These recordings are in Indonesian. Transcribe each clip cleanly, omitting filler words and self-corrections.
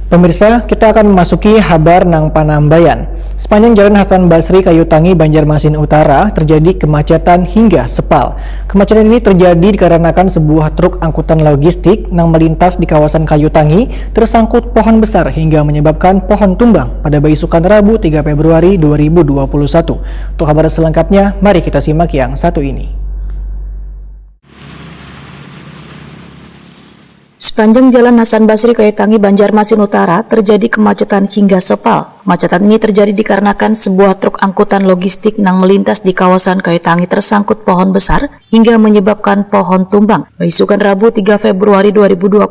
Pemirsa, kita akan memasuki Habar Nang Panambayan. Sepanjang Jalan Hasan Basri Kayutangi Banjarmasin Utara terjadi kemacetan hingga sepal. Kemacetan ini terjadi dikarenakan sebuah truk angkutan logistik yang melintas di kawasan Kayutangi tersangkut pohon besar hingga menyebabkan pohon tumbang pada beisukan Rabu 3 Februari 2021. Untuk kabar selengkapnya, mari kita simak yang satu ini. Sepanjang Jalan Hasan Basri Kayutangi Banjarmasin Utara terjadi kemacetan hingga sepal. Kemacetan ini terjadi dikarenakan sebuah truk angkutan logistik yang melintas di kawasan Kayutangi tersangkut pohon besar hingga menyebabkan pohon tumbang. Beisukan Rabu 3 Februari 2021,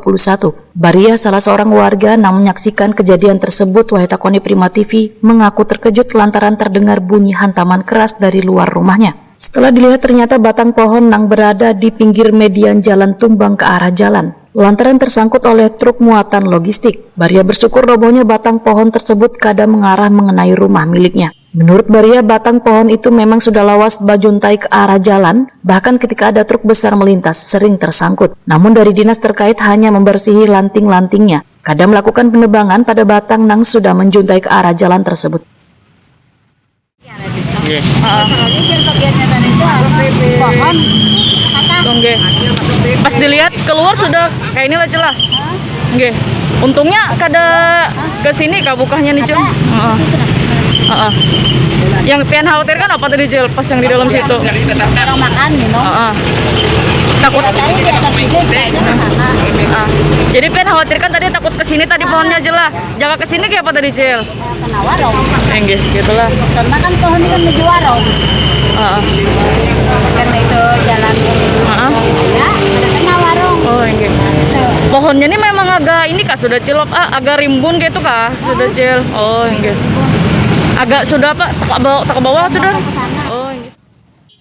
Baria, salah seorang warga yang menyaksikan kejadian tersebut, Wahetakoni Prima TV, mengaku terkejut lantaran terdengar bunyi hantaman keras dari luar rumahnya. Setelah dilihat ternyata batang pohon yang berada di pinggir median jalan tumbang ke arah jalan lantaran tersangkut oleh truk muatan logistik. Baria bersyukur robohnya batang pohon tersebut kadang mengarah mengenai rumah miliknya. Menurut Baria, batang pohon itu memang sudah lawas bajuntai ke arah jalan, bahkan ketika ada truk besar melintas sering tersangkut. Namun dari dinas terkait hanya membersihi lanting-lantingnya, kadang melakukan penebangan pada batang yang sudah menjuntai ke arah jalan tersebut. Pas dilihat keluar sudah kayak inilah celah. Untungnya kada ke sini kabukahnya nih, Cil. Yang pian khawatir kan apa tadi, Cil, pas yang di dalam situ? Orang makan minum. Takut. Jadi pian khawatir kan tadi takut ke sini tadi pohonnya jelah. Jaga ke sini kayak apa tadi, Cil? Kena warung. Gitulah. Karena kan pohon ini kan menuju warung. Karena itu jalan. Ya, ada kena warung. Pohonnya ini memang agak ini kah sudah cilop, agak rimbun gitu kah? Sudah, Cil. Agak sudah Pak, tak ke bawah sudah.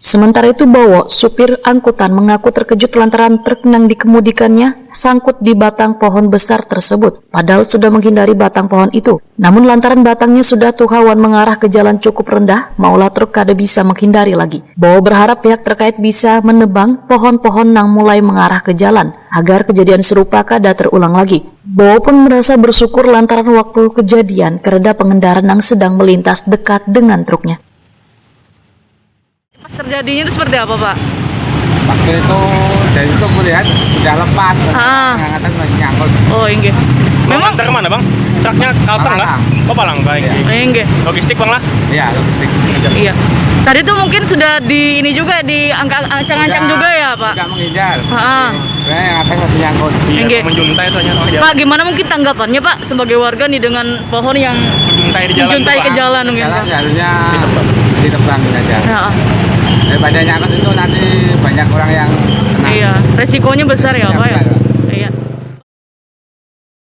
Sementara itu Bowo, supir angkutan, mengaku terkejut lantaran truk yang dikemudikannya sangkut di batang pohon besar tersebut, padahal sudah menghindari batang pohon itu. Namun lantaran batangnya sudah tuhawan mengarah ke jalan cukup rendah, maulah truk kada bisa menghindari lagi. Bowo berharap pihak terkait bisa menebang pohon-pohon yang mulai mengarah ke jalan, agar kejadian serupa kada terulang lagi. Bowo pun merasa bersyukur lantaran waktu kejadian kereda pengendara yang sedang melintas dekat dengan truknya. Pas terjadinya itu seperti apa, Pak? Waktu itu dari itu melihat sudah lepas, angkatan masih nyangkut. Memang antar kemana, Bang? Truknya kalteng lah? Oh, Palang, baik. Logistik, Bang lah? Iya, logistik. Iya. Tadi tuh mungkin sudah di ini juga, di ancang-ancang juga ya, Pak? Tidak menghindar. Sebenarnya yang atas masih nyangkut. Iya, menjuntai soalnya. Pak, gimana mungkin tanggapannya, Pak, sebagai warga nih dengan pohon yang menjuntai di jalan? menjuntai ke jalan mungkin? Jalan harusnya ditebang saja. Daripada nyangkut itu nanti banyak orang yang kena. Iya, resikonya besar ya, Pak ya?